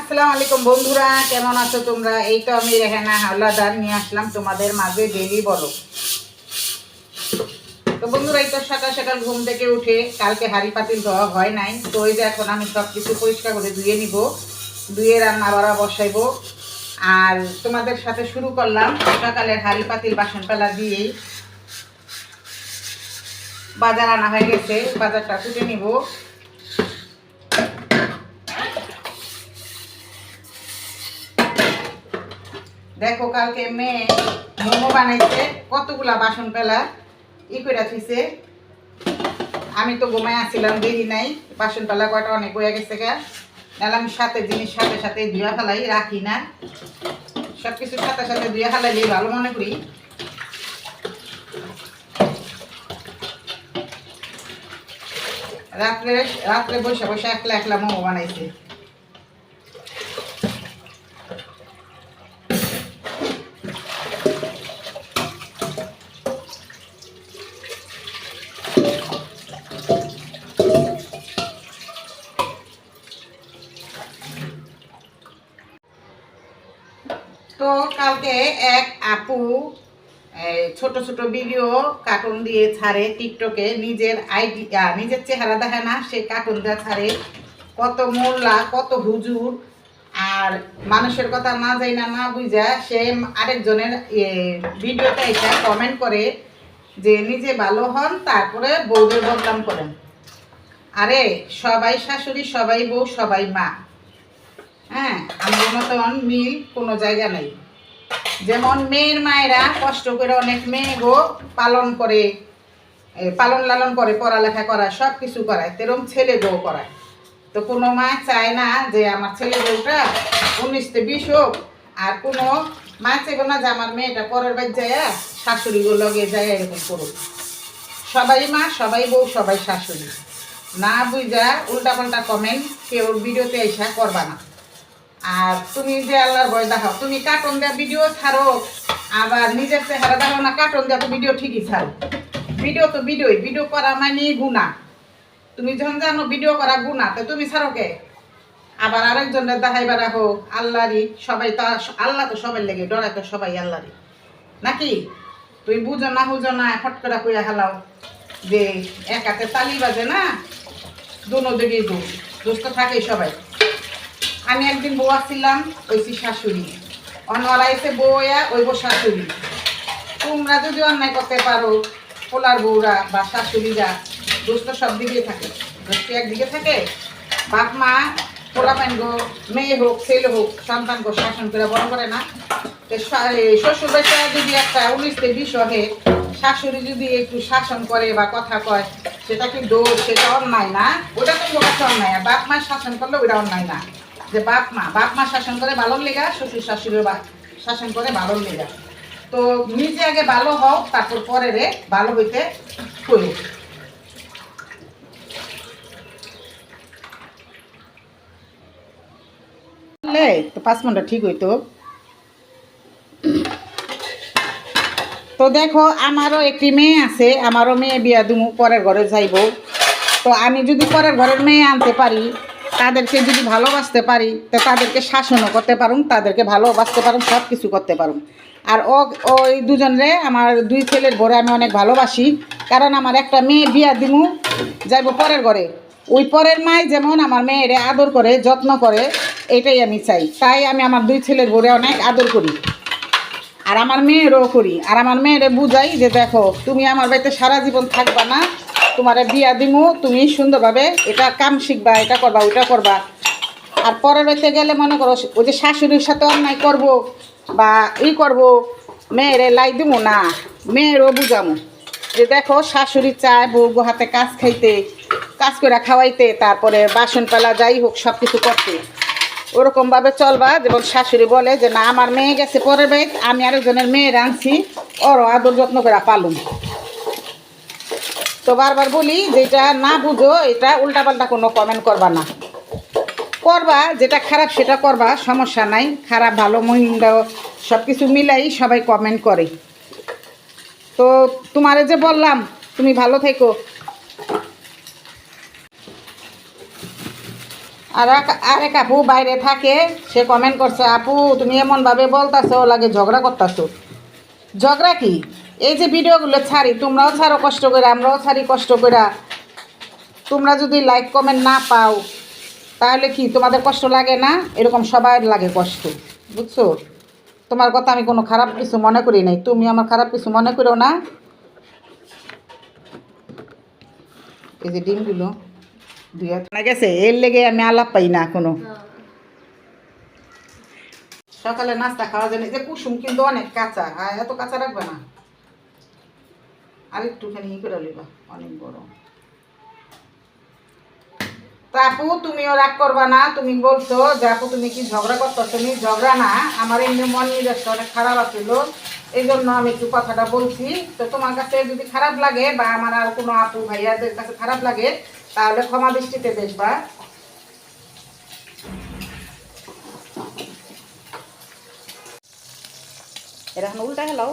আসসালামু আলাইকুম বন্ধুরা, কেমন আছো তোমরা? এই তো আমি রেহানা হাওলাদার নিয়ে আসলাম তোমাদের মাঝে ডেইলি বলো। তো বন্ধুরা, এই তো সকাল সকাল ঘুম থেকে উঠে কালকে হাঁড়ি পাতিল ধোয়া হয় নাই, তো এই যে এখন আমি সব কিছু পরিষ্কার করে ধুয়ে নিব, ধুয়ে রান্না বাড়া বসাইবো। আর তোমাদের সাথে শুরু করলাম সকালের হাঁড়ি পাতিল বাসন পেলা দিয়েই। বাজার আনা হয়ে গেছে, বাজারটা কুটে নিব। দেখো কালকে মেয়ে মোমো বানাইছে, কতগুলা বাসন পেলা করে থইছে। আমি তো ঘুমায় আসছিলাম, দেরি নাই, বাসন পেলা কয়টা অনেক হয়ে গেছে গা। নাহলে আমি সাথে জিনিস সাথে সাথে ধুয়া ফেলাই, রাখি না। সব কিছুর সাথে সাথে ধুয়া ফেলাইলে ভালো মনে করি। রাত্রে রাত্রে বসে বসে একলা একলা মোমো বানাইছে। তো কালকে এক আপু ছোট ছোট ভিডিও কার্টুন দিয়ে ছাড়ে টিকটকে, নিজের আইডি নিজের চেহারা দেখে না, সে কার্টুন দিয়ে ছাড়ে। কত মোল্লা, কত হুজুর, আর মানুষের কথা না যাই না না বুঝা সে আরেকজনের ভিডিওতে এসে কমেন্ট করে যে নিজে ভালো হন, তারপরে বউদের বদনাম করেন। আরে সবাই শাশুড়ি, সবাই বউ, সবাই মা। হ্যাঁ, আমার মতন মিল কোনো জায়গা নেই। যেমন মেয়ের মায়েরা কষ্ট করে অনেক মেয়ে গো পালন করে, পালন লালন করে, পড়ালেখা করায়, সব কিছু করায়, তেরম ছেলে বউ করায়। তো কোনো মা চায় না যে আমার ছেলে বউটা 19-20 হোক, আর কোনো মা চাইব না যে আমার মেয়েটা পরের বাড়ি যায় শাশুড়িগুলো লগে যায় এরকম করুক। সবাই মা, সবাই বউ, সবাই শাশুড়ি। না বুঝা উল্টাপাল্টা কমেন্ট কেউ ভিডিওতে এসা করবা না। আর তুমি যে আল্লাহর ভয় দেখাও, তুমি কার্টুন দেওয়া ভিডিও ছাড়ো, আবার নিজের চেহারা দেখাও না, কার্টুন দেওয়া তো ভিডিও ঠিকই ছাড়ো। ভিডিও তো ভিডিও করা মানে গুণা। তুমি যখন জানো ভিডিও করা গুণা, তো তুমি ছাড়ো কে? আবার আরেকজনের দেখাইবা রাখো আল্লাহরই, সবাই তো আল্লাহ তো সবাই লেগে ডরাই, তো সবাই আল্লাহরই নাকি? তুই বুঝো না হুজো না ফট করে কইয়া হালাও যে এক হাতে তালি বাজে না, দুনো দিকেই দোষ, দোষ তো থাকেই সবাই। আমি একদিন বউ আসছিলাম, ওইছি শাশুড়ি, অন্যরা এসে বউয়া ওইব শাশুড়ি। তোমরা যদি অন্যায় করতে পারো, পোলার বউরা বা শাশুড়িরা, দোষ তো সব দিকেই থাকে। দোষ কি একদিকে থাকে? বাপ মা পোলা পাইন গো, মেয়ে হোক ছেলে হোক, সন্তান গো শাসন করে বড় করে না। শ্বশুর বাড়িটা যদি একটা 19-20 হয়, শাশুড়ি যদি একটু শাসন করে বা কথা কয়, সেটা কি দোষ? সেটা অন্যায় না? ওটা তো কোনো কাছে অন্যায়। বাপ মা শাসন করলে ওটা অন্যায় না। যে বাপ মা শাসন করে ভালোর লেগা, শ্বশুর শাশুড়ি শাসন করে ভালোর লেগা। তো নিজে আগে ভালো হও, তারপর পরে রে ভালো হইতে করি। তো 5 মিনিট ঠিক হইতো। তো দেখো, আমারও একটি মেয়ে আছে, আমারও মেয়ে বিয়া দিমু, পরের ঘরে যাইব। তো আমি যদি পরের ঘরের মেয়ে আনতে পারি, তাদেরকে যদি ভালোবাসতে পারি, তো তাদেরকে শাসনও করতে পারুম, তাদেরকে ভালোবাসতে পারুম, সব কিছু করতে পারুম। আর ওই দুজনরে, আমার 2 ছেলের ঘরে আমি অনেক ভালোবাসি, কারণ আমার একটা মেয়ে বিয়া দিমু, যাইব পরের ঘরে। ওই পরের মাই যেমন আমার মেয়েরে আদর করে, যত্ন করে, এটাই আমি চাই। তাই আমি আমার 2 ছেলের ঘরে অনেক আদর করি, আর আমার মেয়েরও করি। আর আমার মেয়েরে বুঝাই যে দেখো, তুমি আমার বাড়িতে সারা জীবন থাকবা না, তোমারে বিয়া দিমু, তুমি সুন্দরভাবে এটা কাম শিখবা, এটা করবা, ওইটা করবা। আর পরের বাড়িতে গেলে মনে করো ওই যে শাশুড়ির সাথে অন্যায় করব বা করব, মেয়েরে লাই দিমু না, মেয়েরও বুঝামু যে দেখো, শাশুড়ি চায় বউ হাতে কাজ খাইতে, কাজ করে খাওয়াইতে, তারপরে বাসন পেলা যাই হোক সব কিছু করতে। ওরকমভাবে চলবা, যেমন শাশুড়ি বলে যে না, আমার মেয়ে গেছে পরের বাড়ি, আমি আরেকজনের মেয়ে আনছি, ওরও আদর যত্ন করে পালুন। তো বারবার বলি, যেটা না বুঝো এটা উল্টাপাল্টা কোনো কমেন্ট করবা না। করবা যেটা খারাপ সেটা করবা, সমস্যা নাই। খারাপ ভালো মন্দ সব কিছু মিলাই সবাই কমেন্ট করে। তো তোমারে যে বললাম তুমি ভালো থেকো। আরেক আপু বাইরে থাকে, সে কমেন্ট করছে, আপু তুমি এমনভাবে বলতাছো লাগে ঝগড়া করতেছো। ঝগড়া কি, এই যে ভিডিওগুলো ছাড়ি, তোমরাও ছাড়ো কষ্ট করে, আমরাও ছাড়ি কষ্ট করে। তোমরা যদি লাইক কমেন্ট না পাও তাহলে কি তোমাদের কষ্ট লাগে না? এরকম সবাই লাগে কষ্ট, বুঝছো? তোমার কথা আমি কোনো খারাপ কিছু মনে করি নাই, তুমি আমার খারাপ কিছু মনে করো না। এই যে ডিমগুলো দুই হাত গেছে, এর লেগে আমি আলাপ পাই না কোনো। সকালে নাস্তা খাওয়া যায়, যে কুসুম কিন্তু অনেক কাঁচা, আর এত কাঁচা রাখবে না, আর একটুখানি ই করে লিবা, অনেক বড়। তা আপু তুমিও রাগ করবা না, তুমি বলছো যে আপু তুমি কি ঝগড়া করতো, তুমি ঝগড়া না, আমার এমনি মন নিজস্ব অনেক খারাপ আছিল, এই জন্য আমি একটু কথাটা বলছি। তো তোমার কাছে যদি খারাপ লাগে বা আমার আর কোনো আপু ভাইয়াদের কাছে খারাপ লাগে তাহলে ক্ষমা দৃষ্টিতে দেখবা। এটা এখন উল্টা হেলাও।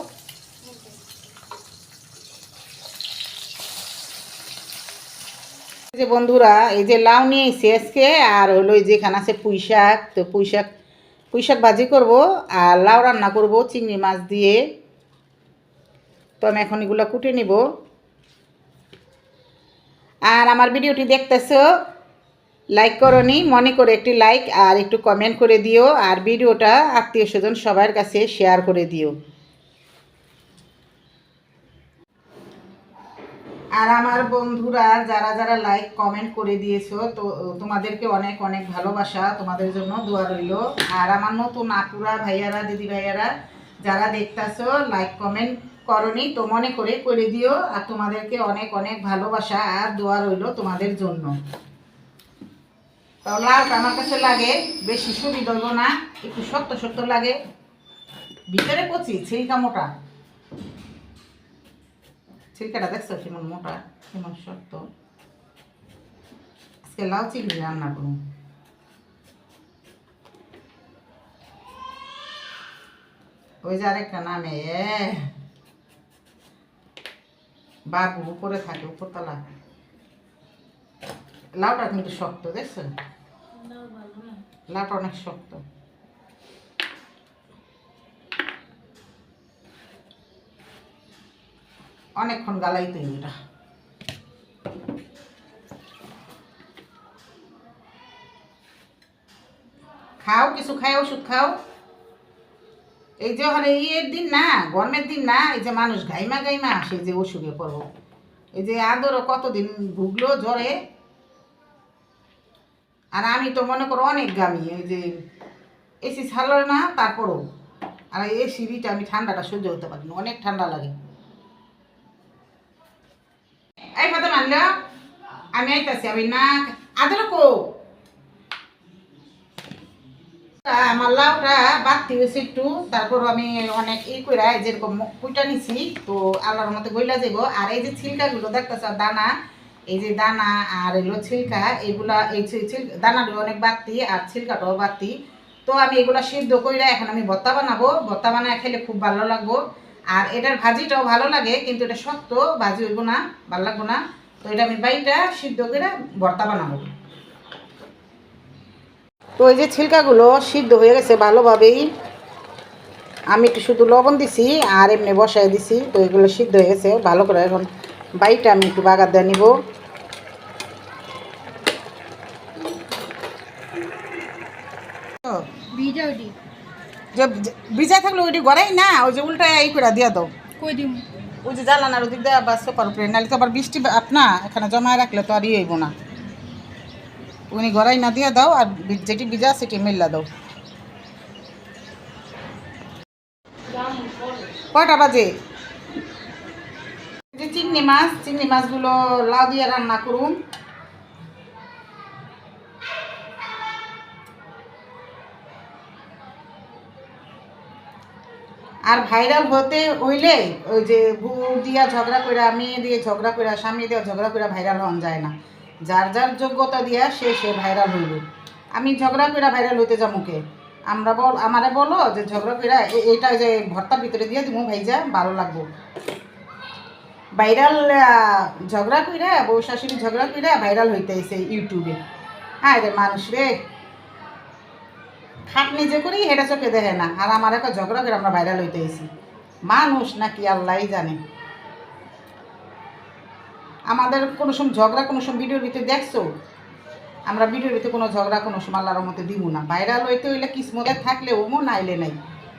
যে বন্ধুরা, এই যে লাউ নিয়ে এসে আজকে, আর হলো এই যেখানে আছে পুঁই শাক, তো পুঁই শাক ভাজি করবো আর লাউ রান্না করব চিংড়ি মাছ দিয়ে। তো আমি এখন এগুলো কুটে নিব। আর আমার ভিডিওটি দেখতেছো, লাইক করনি, মনে করে একটি লাইক আর একটু কমেন্ট করে দিও, আর ভিডিওটা আত্মীয় স্বজন সবার কাছে শেয়ার করে দিও। আর আমার বন্ধুরা যারা যারা লাইক কমেন্ট করে দিয়েছো, তো তোমাদেরকে অনেক অনেক ভালোবাসা, তোমাদের জন্য দোয়া রইল। আর আমার নতুন আপুরা ভাইয়ারা দিদি ভাইয়ারা যারা দেখতেছো লাইক কমেন্ট করনি, তো মনে করে দিও। আর তোমাদেরকে অনেক অনেক ভালোবাসা আর দোয়া রইল তোমাদের জন্য। তো লাউটা আমার কাছে লাগে বেশি সুবিধা হইব না, একটু শক্ত শক্ত লাগে, ভিতরে কচি ছিলকা মোটা। ছিলকাটা দেখছো কেমন মোটা, কেমন শক্ত। আজকে লাউ চিংড়ি রান্না করুন। ওই যে আরেকটা নামে বাবু উপরে থাকে, উপরতলা। লাউটা কিন্তু শক্ত, দেখছো লাউটা অনেক শক্ত। অনেকক্ষণ গালাইতে এটা। খাও কিছু, খাই ওষুধ খাও। এই যে ওখানে ইয়ের দিন না, গরমের দিন না, এই যে মানুষ গাইমা গাইমা সেই যে অসুখে পড়বো। এই যে আদরও কতদিন ভুগলো জ্বরে। আর আমি তো মনে করো অনেক গামি, এই যে এসি ছাড়লো না তারপরও। আর এই সিঁড়িটা আমি ঠান্ডাটা সহ্য করতে পারি না, অনেক ঠান্ডা লাগে। এই কথা মানলো, আমি আইতাছি, আমি না আদর কো। আমার লাউটা বাড়তি হয়েছে একটু, তারপর আমি অনেক করে যেরকম কুইটা নিছি, তো আল্লাহর মতো গইলা যাবো। আর এই যে ছিলকাগুলো দেখতেছ দানা, এই যে দানা আর এগুলো ছিলকা, এগুলা এই দানাগুলো অনেক বাড়তি আর ছিলকাটাও বাড়তি। তো আমি এগুলো সিদ্ধ করে এখন আমি ভর্তা বানাবো, ভর্তা বানায় খেলে খুব ভালো লাগবো। আর এটার ভাজিটাও ভালো লাগে, কিন্তু এটা শক্ত, ভাজি হইব না, ভালো লাগবো না। তো এটা আমি বাইটা সিদ্ধ করে ভর্তা বানাবো। তো এই যে ছিলকাগুলো সিদ্ধ হয়ে গেছে ভালোভাবেই, আমি একটু শুধু লবণ দিছি আর এমনি বসাই দিছি। তো এগুলো সিদ্ধ হয়ে গেছে ভালো করে, এখন বাইটা আমি একটু বাগার দিয়ে নিব। ভিজা থাকলে ওইটি গড়াই না, ওই যে উল্টা এই করে দিয়ে দাও, ওই যে জ্বালানার ওদিক দিয়ে বা সোপার উপরে, নাহলে তো আবার বৃষ্টি আপনা এখানে জমায় রাখলে তো আর ইয়ে হইব না। উনি গড়াই না দিয়ে দাও, আর যেটি ভিজা সেটি মেলা দাও। কয়টা বাজে? যে চিংড়ি মাছগুলো লাউ দিয়ে রান্না করুন। আর ভাইরাল হতে হইলে ওই যে বউ দিয়া ঝগড়া করে, মেয়ে দিয়ে ঝগড়া করে, স্বামী দিয়ে ঝগড়া করে ভাইরাল হন যায় না। যার যার যোগ্যতা দিয়া সে ভাইরাল হইল। আমি ঝগড়া করে ভাইরাল হইতে যাবো কে? আমারে বলো যে ঝগড়া করে এইটা যে ভর্তার ভিতরে দিয়ে দিব ভাইজা, ভালো লাগবো। ভাইরাল ঝগড়া কইরা, বউ শাশুড়ি ঝগড়া কইরা ভাইরাল হইতে আইছে ইউটিউবে। হায় রে মানুষ রে, খাটনি যে করি এটা চোখে দেখে না, আর আমার একটা ঝগড়া করে আমরা ভাইরাল হইতে এসেছি। মানুষ নাকি আল্লাহই জানে। আমাদের কোনো সময় ঝগড়া কোনো সময় ভিডিওর ভিতরে দেখছো? আমরা ভিডিওর ভিতরে কোনো ঝগড়া কোনো সময় আল্লাহর মধ্যে দিব না। ভাইরাল হইতে হইলে কিসমতে থাকলে ওমো নাইলে নাই,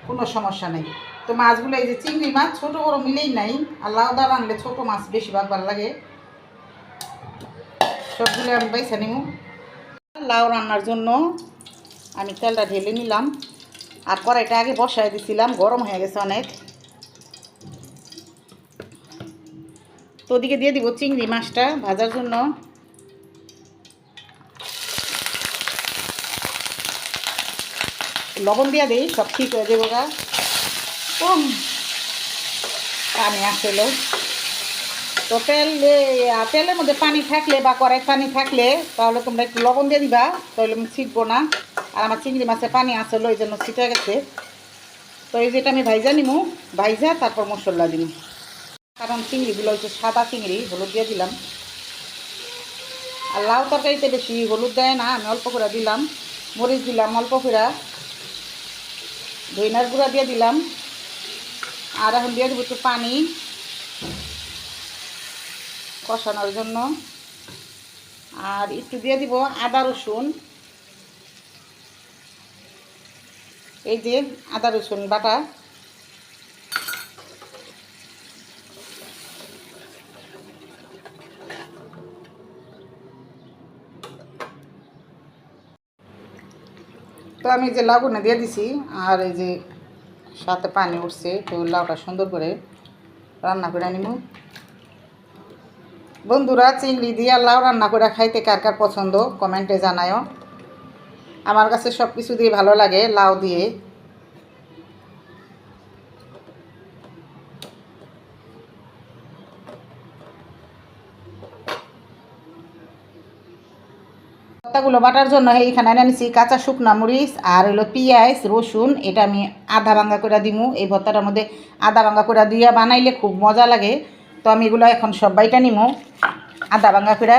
কোনো সমস্যা নেই। তো মাছগুলো এই যে চিংড়ি মাছ ছোটো বড়ো মিলেই নাই, আল্লাহ দাঁড় আনলে ছোটো মাছ বেশিরভাগ ভালো লাগে। সবগুলো আমি বাইসা নিব। লাউ রান্নার জন্য আমি তেলটা ঢেলে নিলাম, আর কড়াইটা আগে বসায় দিছিলাম, গরম হয়ে গেছে অনেক। তো ওদিকে দিয়ে দিব চিংড়ি মাছটা ভাজার জন্য। লবণ দিয়ে দিই, সব ঠিক হয়ে যাবো গা। পানি আসলো তো তেলের মধ্যে পানি থাকলে বা কড়াই পানি থাকলে তাহলে তোমরা একটু লবণ দিয়ে দিবা, তাহলে আমি ছিটবো না। আর আমার চিংড়ি মাছে পানি আসলো এই জন্য ছিটে গেছে। তো এই যেটা আমি ভাইজা নিমু, ভাইজা তারপর মশলা দিব, কারণ চিংড়িগুলো হচ্ছে সাদা চিংড়ি, হলুদ দিয়ে দিলাম। আর লাউ তরকারিতে বেশি হলুদ দেয় না, আমি অল্প করে দিলাম। মরিচ দিলাম অল্প করে, ধইনার গুঁড়া দিয়ে দিলাম। আর এখন দিয়ে দেবো একটু পানি কষানোর জন্য। আর একটু দিয়ে দিব আদা রসুন, এই যে আদা রসুন বাটা। তো আমি যে লাউগুলো দিয়ে দিছি, আর এই যে সাথে পানি উঠছে, তো লাউটা সুন্দর করে রান্না করে নিব। বন্ধুরা, চিংড়ি দিয়ে লাউ রান্না করে খাইতে কার কার পছন্দ কমেন্টে জানায়ও। আমার কাছে সব কিছু দিয়ে ভালো লাগে, লাউ দিয়ে। ভর্তাগুলো বাটার জন্য এইখানে এনেছি কাঁচা শুকনা মরিচ আর হলো পেঁয়াজ রসুন, এটা আমি আধা ভাঙ্গা করে দিমু। এই ভর্তাটার মধ্যে আধা ভাঙ্গা করে দিয়ে বানাইলে খুব মজা লাগে। তো আমি এগুলো এখন সব বাইটা নিমু আধা ভাঙ্গা করে।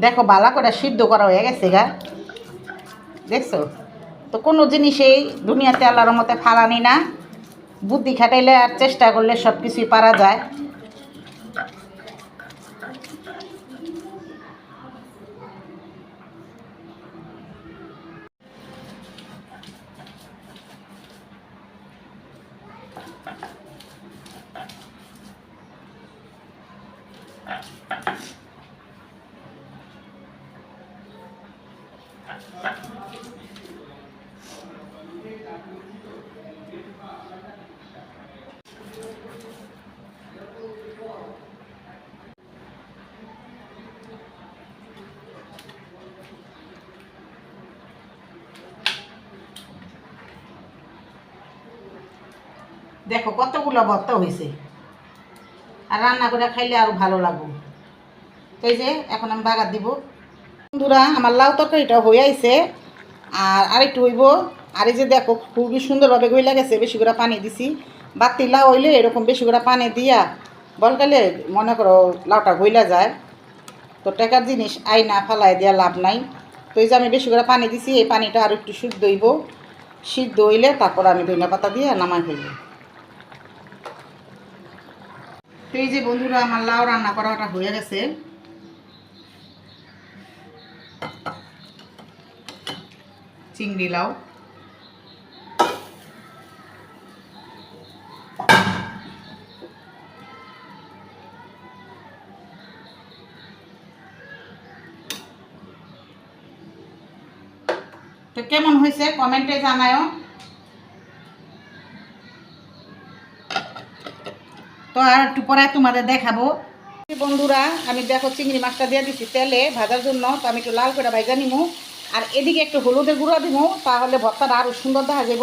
দেখো বালা করে সিদ্ধ করা হয়ে গেছে গা, দেখছো? তো কোনো জিনিসেই দুনিয়াতে আল্লাহর মতে ফালানি না, বুদ্ধি খাটাইলে আর চেষ্টা করলে সব কিছুই পারা যায়। দেখো কতগুলো ভর্তা হয়েছে, আর রান্না করে খাইলে আরও ভালো লাগবে। তো এই যে এখন আমি বাগার দিব। বন্ধুরা, আমার লাউ তরকারিটা হয়ে আইছে, আর আরেকটু হইব। আর এই যে দেখো খুবই সুন্দরভাবে গইলা গেছে, বেশি করে পানি দিছি। বাতি লাউ হইলে এরকম বেশি করে পানি দিয়া বলকালে মনে করো লাউটা গইলা যায়। তো টাকার জিনিস আইনা ফালাই দিয়া লাভ নাই। তো এই যে আমি বেশি করে পানি দিছি, এই পানিটা আর একটু সিদ্ধ হইব। সিদ্ধ হইলে তারপর আমি ধনিয়া পাতা দিয়ে নামাই ফেলব। তো এই যে বন্ধুরা, আমার লাউ রান্না করাটা হয়ে গেছে। চিংড়ি লাউ। তো কেমন হয়েছে কমেন্টে জানাও। তো আর একটু পরে তোমাদের দেখাবো। বন্ধুরা আমি দেখো চিংড়ি মাছটা দিয়ে দিচ্ছি তেলে ভাজার জন্য। তো আমি একটু লাল করে ভাজা নিবো, আর এদিকে একটু হলুদের গুঁড়া দিব, তাহলে ভর্তাটা আরও সুন্দর দেখা যাব।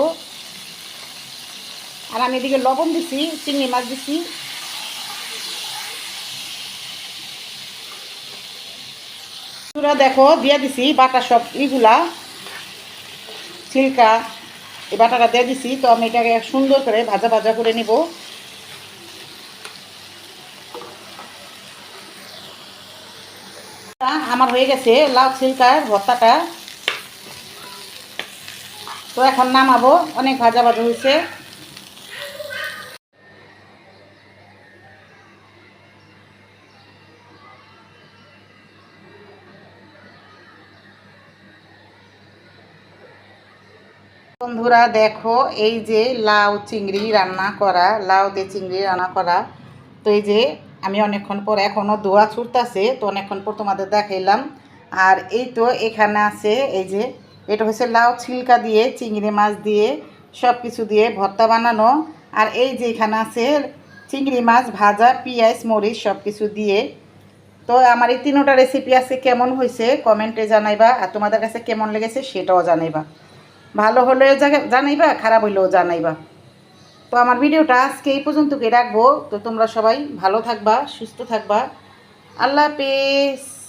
আর আমি এদিকে লবণ দিছি, চিংড়ি মাছ দিছি। দেখো দিয়ে দিছি বাটা সব ইগুলা ছিলকা, এই বাটাটা দিয়ে দিছি। তো আমি এটাকে সুন্দর করে ভাজা ভাজা করে নিব। আমার হয়ে গেছে লাউ ছিলকার ভর্তাটা। তো এখন নামাবো, অনেক ভাজা ভাজা হয়েছে। বন্ধুরা দেখো এই যে লাউ চিংড়ি রান্না করা, লাউ দিয়ে চিংড়ি রান্না করা। তো এই যে আমি অনেকক্ষণ পর এখনও ধোয়া ছুটতেছে, তো অনেকক্ষণ পর তোমাদের দেখাইলাম। আর এই তো এখানে আছে এই যে এটা হচ্ছে লাউ ছিলকা দিয়ে চিংড়ি মাছ দিয়ে সব কিছু দিয়ে ভর্তা বানানো। আর এই যে এখানে আছে চিংড়ি মাছ ভাজা, পেঁয়াজ মরিচ সব কিছু দিয়ে। তো আমার এই তিনোটা রেসিপি আছে, কেমন হয়েছে কমেন্টে জানাইবা, আর তোমাদের কাছে কেমন লেগেছে সেটাও জানাইবা। ভালো হলেও জানাইবা, খারাপ হইলেও জানাইবা। তো আমার ভিডিওটা আজকে এই পর্যন্তই রাখবো। তো তোমরা সবাই ভালো থাকবা, সুস্থ থাকবা। আল্লাহ হাফেজ।